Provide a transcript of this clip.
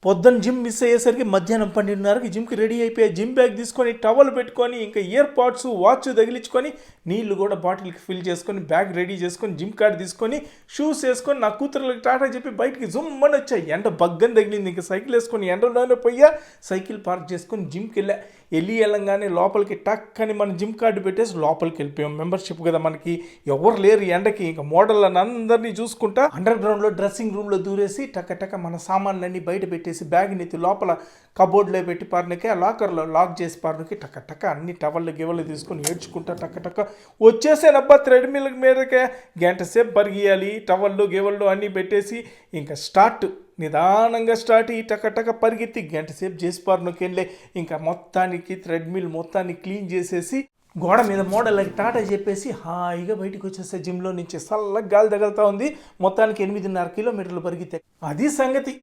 పొద్దున్న gym miss అయ్యేసరికి మధ్యాహ్నం 12:30కి జిమ్కి రెడీ అయిపోయి జిమ్ బ్యాగ్ తీసుకొని టవల్ పెట్టుకొని ఇంకా ఇయర్ పాడ్స్ వాచ్ తగిలించుకొని నీళ్లు కూడా బాటిల్కి ఫిల్ చేసుకొని బ్యాగ్ రెడీ చేసుకొని జిమ్ కార్డ్ తీసుకొని షూస్ వేసుకొని నా కూతురులకు టాటా చెప్పి బయటికి జుమ్మని వచ్చాయి. ఎండ బగ్గని తగిలింది. ఇంకా సైకిల్ వేసుకొని ఎండలోనే పోయా సైకిల్ పార్క్ చేసుకొని జిమ్కి వెళ్ళంగానే లోపలికి టక్ అని మన జిమ్ కార్డు పెట్టేసి లోపలికి వెళ్ళిపోయాం. మెంబర్షిప్ కదా మనకి, ఎవరు లేరు ఎండకి. ఇంకా మోడళ్ళని అందరినీ చూసుకుంటా అండర్ గ్రౌండ్లో డ్రెస్సింగ్ రూమ్లో దూరేసి టక్క మన సామాన్లన్నీ బయట పెట్టేసి బ్యాగ్ని ఎత్తి లోపల కబోర్డ్లో పెట్టి పారినకి ఆ లాకర్లో లాక్ చేసి పారినకి టక్క అన్ని టవళ్ళు గివళ్ళు తీసుకొని ఏడ్చుకుంటా టక్క వచ్చేసానబ్బా థ్రెడ్మిల్ మీదకే. గంట సేపు పరిగెయ్యాలి. టవళ్ళు గివళ్ళు అన్నీ పెట్టేసి ఇంకా నిదానంగా స్టార్ట్ ఈ టక్క పరిగెత్తి గంట సేపు చేసి పారినకెళ్ళే. ఇంకా మొత్తానికి థ్రెడ్మిల్ మొత్తాన్ని క్లీన్ చేసేసి గోడ మీద మోడల్కి టాటా చెప్పేసి హాయిగా బయటకు వచ్చేస్తే జిమ్లో నుంచి చల్లగా గాలి తగులుతూ ఉంది. మొత్తానికి 8.5 కిలోమీటర్లు పరిగెత్తే. అది సంగతి.